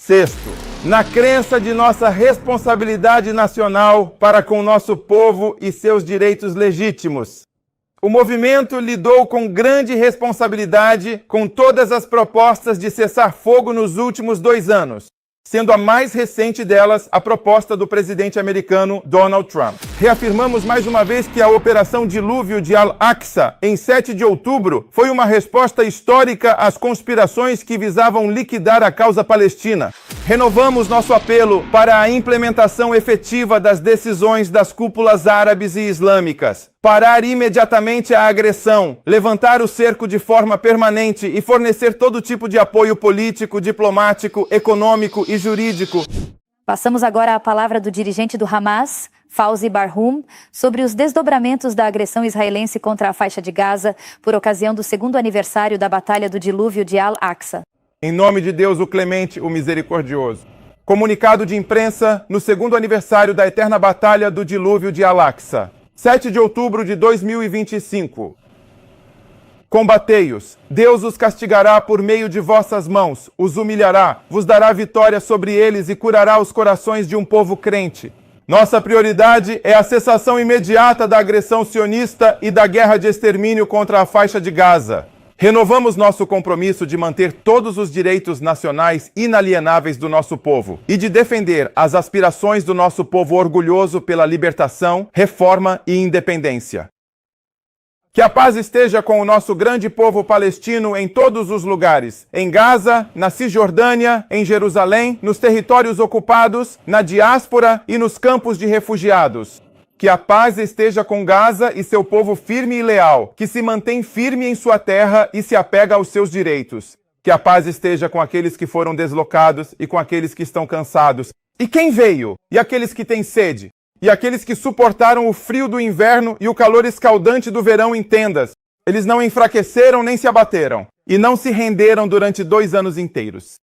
Sexto, na crença de nossa responsabilidade nacional para com nosso povo e seus direitos legítimos. O movimento lidou com grande responsabilidade com todas as propostas de cessar fogo nos últimos 2 anos, sendo a mais recente delas a proposta do presidente americano Donald Trump. Reafirmamos mais uma vez que a Operação Dilúvio de Al-Aqsa, em 7 de outubro, foi uma resposta histórica às conspirações que visavam liquidar a causa palestina. Renovamos nosso apelo para a implementação efetiva das decisões das cúpulas árabes e islâmicas, parar imediatamente a agressão, levantar o cerco de forma permanente e fornecer todo tipo de apoio político, diplomático, econômico e jurídico. Passamos agora à palavra do dirigente do Hamas, Fawzi Barhoum, sobre os desdobramentos da agressão israelense contra a faixa de Gaza por ocasião do 2º aniversário da Batalha do Dilúvio de Al-Aqsa. Em nome de Deus, o Clemente, o Misericordioso. Comunicado de imprensa no 2º aniversário da eterna Batalha do Dilúvio de Al-Aqsa. 7 de outubro de 2025. Combatei-os. Deus os castigará por meio de vossas mãos, os humilhará, vos dará vitória sobre eles e curará os corações de um povo crente. Nossa prioridade é a cessação imediata da agressão sionista e da guerra de extermínio contra a faixa de Gaza. Renovamos nosso compromisso de manter todos os direitos nacionais inalienáveis do nosso povo e de defender as aspirações do nosso povo orgulhoso pela libertação, reforma e independência. Que a paz esteja com o nosso grande povo palestino em todos os lugares, em Gaza, na Cisjordânia, em Jerusalém, nos territórios ocupados, na diáspora e nos campos de refugiados. Que a paz esteja com Gaza e seu povo firme e leal, que se mantém firme em sua terra e se apega aos seus direitos. Que a paz esteja com aqueles que foram deslocados e com aqueles que estão cansados. E quem veio? E aqueles que têm sede? E aqueles que suportaram o frio do inverno e o calor escaldante do verão em tendas. Eles não enfraqueceram nem se abateram, e não se renderam durante 2 anos inteiros.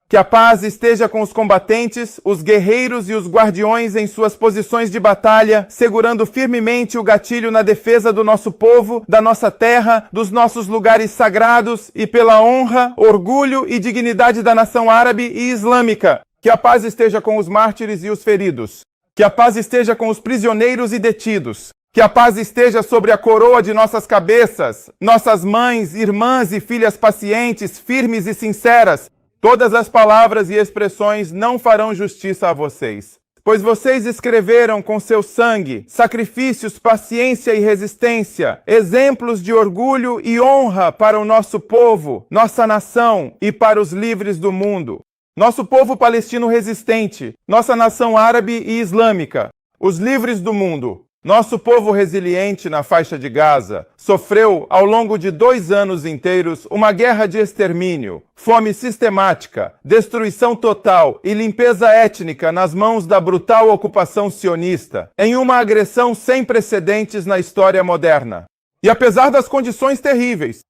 Que a paz esteja com os combatentes, os guerreiros e os guardiões em suas posições de batalha, segurando firmemente o gatilho na defesa do nosso povo, da nossa terra, dos nossos lugares sagrados e pela honra, orgulho e dignidade da nação árabe e islâmica. Que a paz esteja com os mártires e os feridos. Que a paz esteja com os prisioneiros e detidos. Que a paz esteja sobre a coroa de nossas cabeças, nossas mães, irmãs e filhas pacientes, firmes e sinceras. Todas as palavras e expressões não farão justiça a vocês, pois vocês escreveram com seu sangue sacrifícios, paciência e resistência, exemplos de orgulho e honra para o nosso povo, nossa nação e para os livres do mundo. Nosso povo palestino resistente, nossa nação árabe e islâmica, os livres do mundo. Nosso povo resiliente na faixa de Gaza sofreu, ao longo de 2 anos inteiros, uma guerra de extermínio, fome sistemática, destruição total e limpeza étnica nas mãos da brutal ocupação sionista, em uma agressão sem precedentes na história moderna. E apesar das condições terríveis,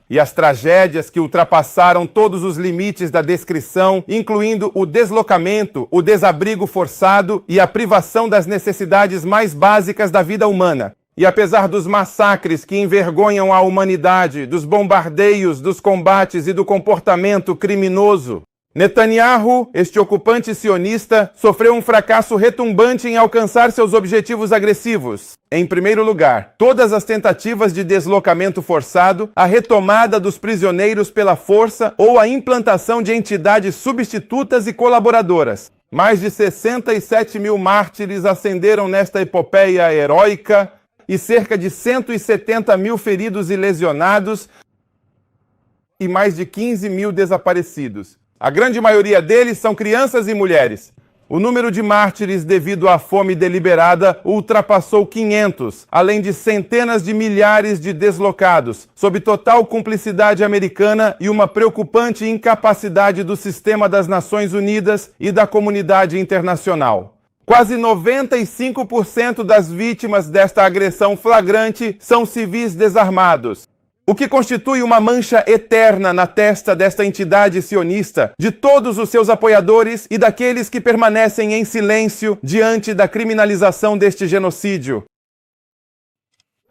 e as tragédias que ultrapassaram todos os limites da descrição, incluindo o deslocamento, o desabrigo forçado e a privação das necessidades mais básicas da vida humana. E apesar dos massacres que envergonham a humanidade, dos bombardeios, dos combates e do comportamento criminoso, Netanyahu, este ocupante sionista, sofreu um fracasso retumbante em alcançar seus objetivos agressivos. Em primeiro lugar, todas as tentativas de deslocamento forçado, a retomada dos prisioneiros pela força ou a implantação de entidades substitutas e colaboradoras. Mais de 67 mil mártires ascenderam nesta epopeia heróica e cerca de 170 mil feridos e lesionados e mais de 15 mil desaparecidos. A grande maioria deles são crianças e mulheres. O número de mártires devido à fome deliberada ultrapassou 500, além de centenas de milhares de deslocados, sob total cumplicidade americana e uma preocupante incapacidade do sistema das Nações Unidas e da comunidade internacional. Quase 95% das vítimas desta agressão flagrante são civis desarmados, o que constitui uma mancha eterna na testa desta entidade sionista, de todos os seus apoiadores e daqueles que permanecem em silêncio diante da criminalização deste genocídio.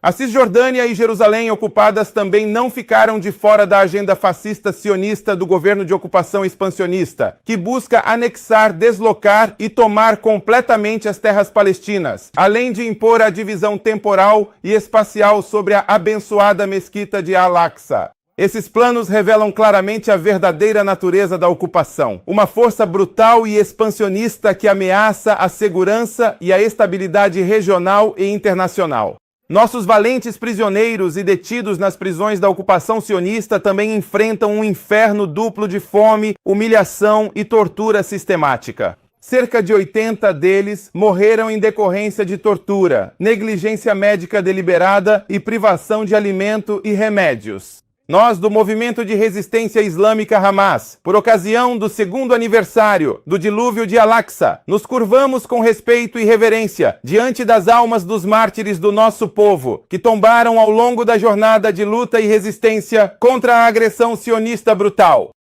A Cisjordânia e Jerusalém ocupadas também não ficaram de fora da agenda fascista sionista do governo de ocupação expansionista, que busca anexar, deslocar e tomar completamente as terras palestinas, além de impor a divisão temporal e espacial sobre a abençoada mesquita de Al-Aqsa. Esses planos revelam claramente a verdadeira natureza da ocupação, uma força brutal e expansionista que ameaça a segurança e a estabilidade regional e internacional. Nossos valentes prisioneiros e detidos nas prisões da ocupação sionista também enfrentam um inferno duplo de fome, humilhação e tortura sistemática. Cerca de 80 deles morreram em decorrência de tortura, negligência médica deliberada e privação de alimento e remédios. Nós, do Movimento de Resistência Islâmica Hamas, por ocasião do 2º aniversário do dilúvio de Al-Aqsa, nos curvamos com respeito e reverência diante das almas dos mártires do nosso povo, que tombaram ao longo da jornada de luta e resistência contra a agressão sionista brutal.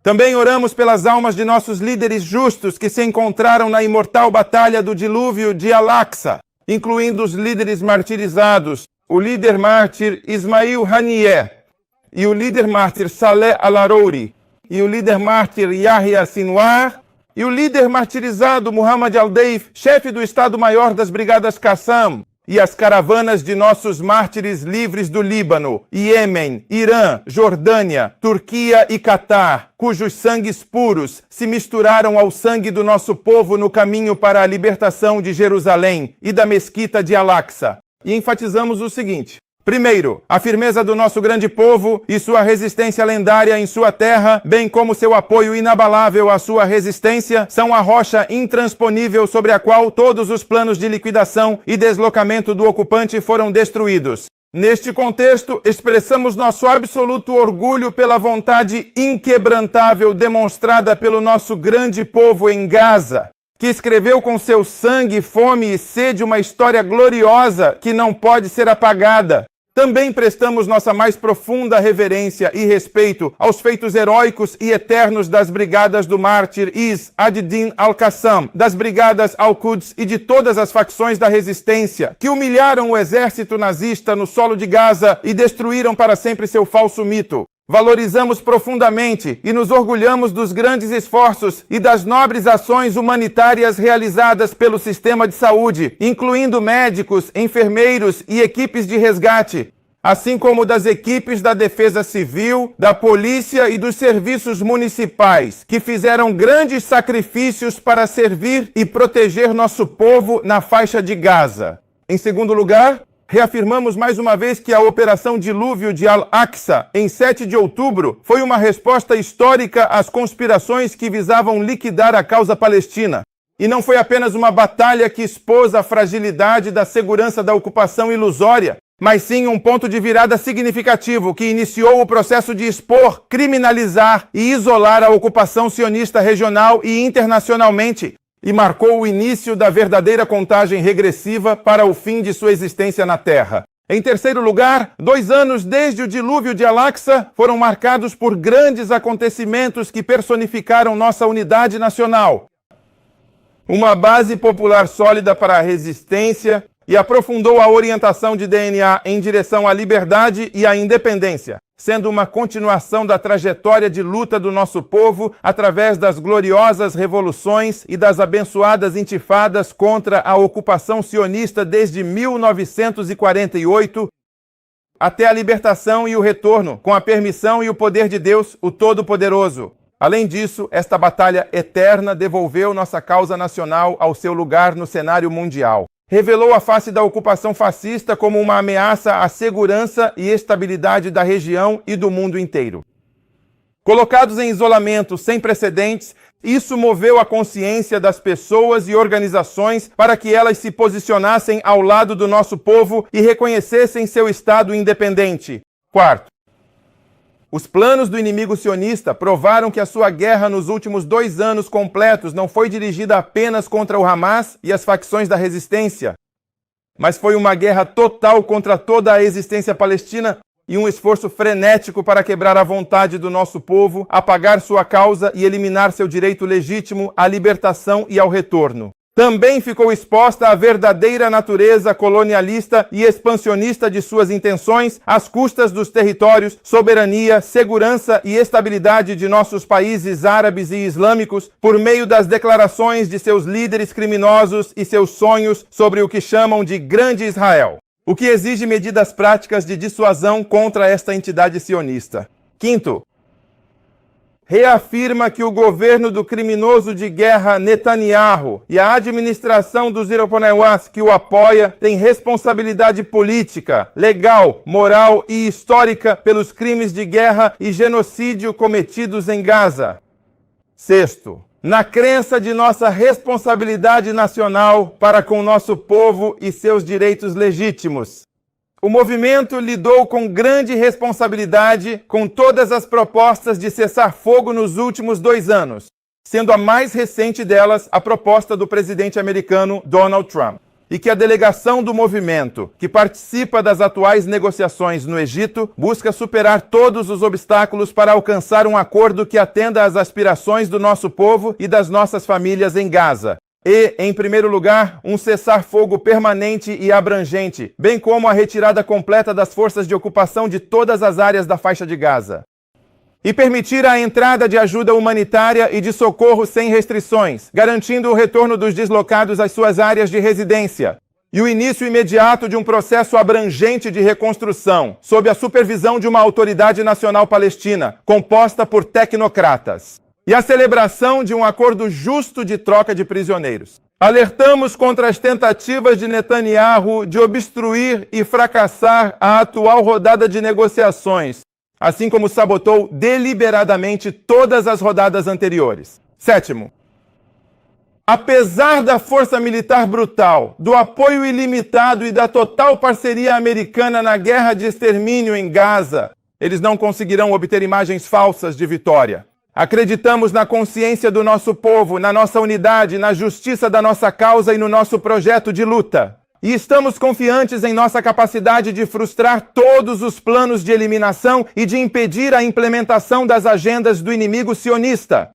Também oramos pelas almas de nossos líderes justos que se encontraram na imortal batalha do dilúvio de Al-Aqsa, incluindo os líderes martirizados, o líder mártir Ismail Haniyeh, e o líder mártir Saleh Al-Arouri, e o líder mártir Yahya Sinwar, e o líder martirizado Muhammad Al-Deif, chefe do Estado-Maior das Brigadas Qassam, e as caravanas de nossos mártires livres do Líbano, Iêmen, Irã, Jordânia, Turquia e Catar, cujos sangues puros se misturaram ao sangue do nosso povo no caminho para a libertação de Jerusalém e da mesquita de Al-Aqsa. E enfatizamos o seguinte: primeiro, a firmeza do nosso grande povo e sua resistência lendária em sua terra, bem como seu apoio inabalável à sua resistência, são a rocha intransponível sobre a qual todos os planos de liquidação e deslocamento do ocupante foram destruídos. Neste contexto, expressamos nosso absoluto orgulho pela vontade inquebrantável demonstrada pelo nosso grande povo em Gaza, que escreveu com seu sangue, fome e sede uma história gloriosa que não pode ser apagada. Também prestamos nossa mais profunda reverência e respeito aos feitos heróicos e eternos das brigadas do mártir Izz ad-Din al-Qassam, das brigadas Al-Quds e de todas as facções da resistência, que humilharam o exército nazista no solo de Gaza e destruíram para sempre seu falso mito. Valorizamos profundamente e nos orgulhamos dos grandes esforços e das nobres ações humanitárias realizadas pelo sistema de saúde, incluindo médicos, enfermeiros e equipes de resgate, assim como das equipes da Defesa Civil, da Polícia e dos serviços municipais, que fizeram grandes sacrifícios para servir e proteger nosso povo na faixa de Gaza. Em segundo lugar, reafirmamos mais uma vez que a Operação Dilúvio de Al-Aqsa, em 7 de outubro, foi uma resposta histórica às conspirações que visavam liquidar a causa palestina. E não foi apenas uma batalha que expôs a fragilidade da segurança da ocupação ilusória, mas sim um ponto de virada significativo que iniciou o processo de expor, criminalizar e isolar a ocupação sionista regional e internacionalmente, e marcou o início da verdadeira contagem regressiva para o fim de sua existência na Terra. Em terceiro lugar, 2 anos desde o dilúvio de Al-Aqsa foram marcados por grandes acontecimentos que personificaram nossa unidade nacional. Uma base popular sólida para a resistência e aprofundou a orientação de DNA em direção à liberdade e à independência, sendo uma continuação da trajetória de luta do nosso povo através das gloriosas revoluções e das abençoadas intifadas contra a ocupação sionista desde 1948 até a libertação e o retorno, com a permissão e o poder de Deus, o Todo-Poderoso. Além disso, esta batalha eterna devolveu nossa causa nacional ao seu lugar no cenário mundial. Revelou a face da ocupação fascista como uma ameaça à segurança e estabilidade da região e do mundo inteiro. Colocados em isolamento sem precedentes, isso moveu a consciência das pessoas e organizações para que elas se posicionassem ao lado do nosso povo e reconhecessem seu Estado independente. Quarto, os planos do inimigo sionista provaram que a sua guerra nos últimos 2 anos completos não foi dirigida apenas contra o Hamas e as facções da resistência, mas foi uma guerra total contra toda a existência palestina e um esforço frenético para quebrar a vontade do nosso povo, apagar sua causa e eliminar seu direito legítimo à libertação e ao retorno. Também ficou exposta a verdadeira natureza colonialista e expansionista de suas intenções, às custas dos territórios, soberania, segurança e estabilidade de nossos países árabes e islâmicos, por meio das declarações de seus líderes criminosos e seus sonhos sobre o que chamam de Grande Israel, o que exige medidas práticas de dissuasão contra esta entidade sionista. Quinto, reafirma que o governo do criminoso de guerra Netanyahu e a administração dos Irapuanas que o apoia tem responsabilidade política, legal, moral e histórica pelos crimes de guerra e genocídio cometidos em Gaza. Sexto, na crença de nossa responsabilidade nacional para com nosso povo e seus direitos legítimos, o movimento lidou com grande responsabilidade com todas as propostas de cessar-fogo nos últimos 2 anos, sendo a mais recente delas a proposta do presidente americano Donald Trump, e que a delegação do movimento, que participa das atuais negociações no Egito, busca superar todos os obstáculos para alcançar um acordo que atenda às aspirações do nosso povo e das nossas famílias em Gaza. E, em primeiro lugar, um cessar-fogo permanente e abrangente, bem como a retirada completa das forças de ocupação de todas as áreas da faixa de Gaza. E permitir a entrada de ajuda humanitária e de socorro sem restrições, garantindo o retorno dos deslocados às suas áreas de residência. E o início imediato de um processo abrangente de reconstrução, sob a supervisão de uma autoridade nacional palestina, composta por tecnocratas. E a celebração de um acordo justo de troca de prisioneiros. Alertamos contra as tentativas de Netanyahu de obstruir e fracassar a atual rodada de negociações, assim como sabotou deliberadamente todas as rodadas anteriores. Sétimo, apesar da força militar brutal, do apoio ilimitado e da total parceria americana na guerra de extermínio em Gaza, eles não conseguirão obter imagens falsas de vitória. Acreditamos na consciência do nosso povo, na nossa unidade, na justiça da nossa causa e no nosso projeto de luta. E estamos confiantes em nossa capacidade de frustrar todos os planos de eliminação e de impedir a implementação das agendas do inimigo sionista.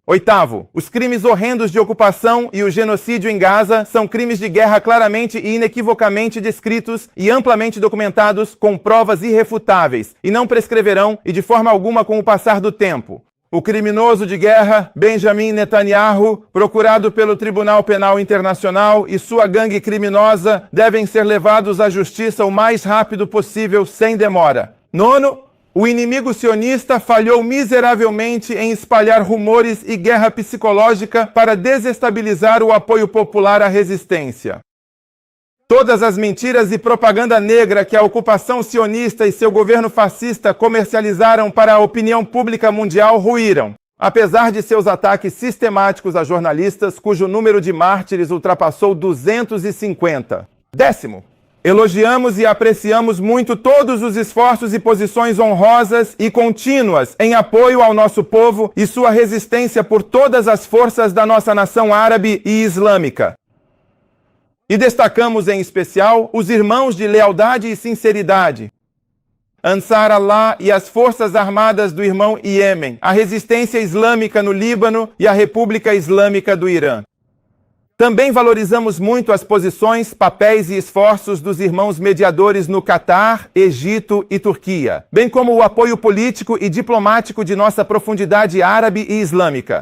Oitavo, os crimes horrendos de ocupação e o genocídio em Gaza são crimes de guerra claramente e inequivocamente descritos e amplamente documentados com provas irrefutáveis, e não prescreverão e de forma alguma com o passar do tempo. O criminoso de guerra, Benjamin Netanyahu, procurado pelo Tribunal Penal Internacional, e sua gangue criminosa devem ser levados à justiça o mais rápido possível, sem demora. Nono, o inimigo sionista falhou miseravelmente em espalhar rumores e guerra psicológica para desestabilizar o apoio popular à resistência. Todas as mentiras e propaganda negra que a ocupação sionista e seu governo fascista comercializaram para a opinião pública mundial ruíram, apesar de seus ataques sistemáticos a jornalistas, cujo número de mártires ultrapassou 250. Décimo, elogiamos e apreciamos muito todos os esforços e posições honrosas e contínuas em apoio ao nosso povo e sua resistência por todas as forças da nossa nação árabe e islâmica. E destacamos em especial os irmãos de lealdade e sinceridade, Ansar Allah e as forças armadas do irmão Iêmen, a resistência islâmica no Líbano e a República Islâmica do Irã. Também valorizamos muito as posições, papéis e esforços dos irmãos mediadores no Catar, Egito e Turquia, bem como o apoio político e diplomático de nossa profundidade árabe e islâmica.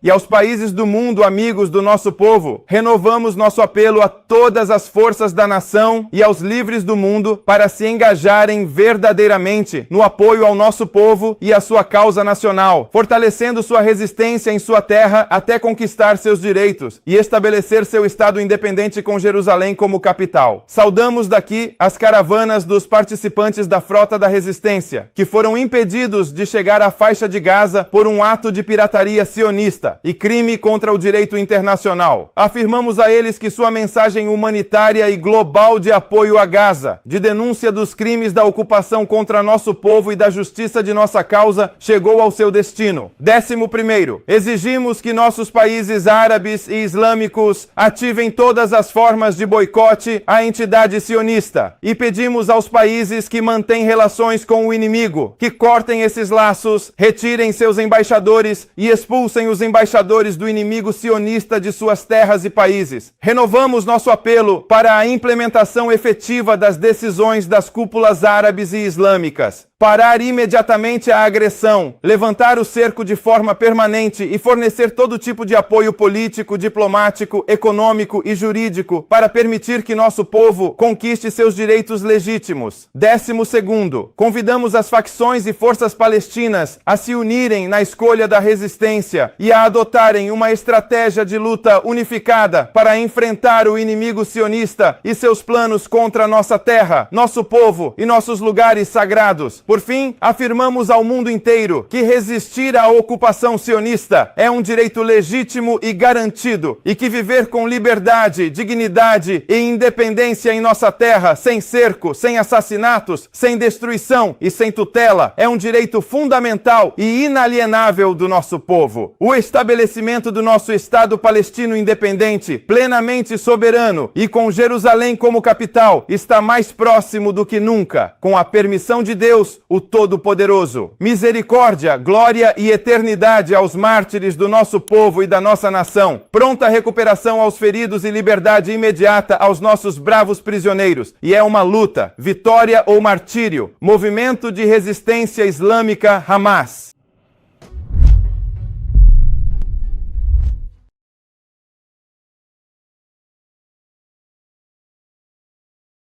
E aos países do mundo, amigos do nosso povo, renovamos nosso apelo a todas as forças da nação e aos livres do mundo para se engajarem verdadeiramente no apoio ao nosso povo e à sua causa nacional, fortalecendo sua resistência em sua terra até conquistar seus direitos e estabelecer seu Estado independente com Jerusalém como capital. Saudamos daqui as caravanas dos participantes da Frota da Resistência, que foram impedidos de chegar à faixa de Gaza por um ato de pirataria sionista e crime contra o direito internacional. Afirmamos a eles que sua mensagem humanitária e global de apoio a Gaza, de denúncia dos crimes da ocupação contra nosso povo e da justiça de nossa causa, chegou ao seu destino. 11º, exigimos que nossos países árabes e islâmicos ativem todas as formas de boicote à entidade sionista e pedimos aos países que mantêm relações com o inimigo que cortem esses laços, retirem seus embaixadores e expulsem os embaixadores embaixadores do inimigo sionista de suas terras e países. Renovamos nosso apelo para a implementação efetiva das decisões das cúpulas árabes e islâmicas. Parar imediatamente a agressão, levantar o cerco de forma permanente e fornecer todo tipo de apoio político, diplomático, econômico e jurídico para permitir que nosso povo conquiste seus direitos legítimos. 12º, convidamos as facções e forças palestinas a se unirem na escolha da resistência e a adotarem uma estratégia de luta unificada para enfrentar o inimigo sionista e seus planos contra nossa terra, nosso povo e nossos lugares sagrados. Por fim, afirmamos ao mundo inteiro que resistir à ocupação sionista é um direito legítimo e garantido, e que viver com liberdade, dignidade e independência em nossa terra, sem cerco, sem assassinatos, sem destruição e sem tutela, é um direito fundamental e inalienável do nosso povo. O estabelecimento do nosso Estado palestino independente, plenamente soberano e com Jerusalém como capital, está mais próximo do que nunca, com a permissão de Deus, o Todo-Poderoso. Misericórdia, glória e eternidade aos mártires do nosso povo e da nossa nação. Pronta recuperação aos feridos e liberdade imediata aos nossos bravos prisioneiros. E é uma luta, vitória ou martírio. Movimento de Resistência Islâmica Hamas.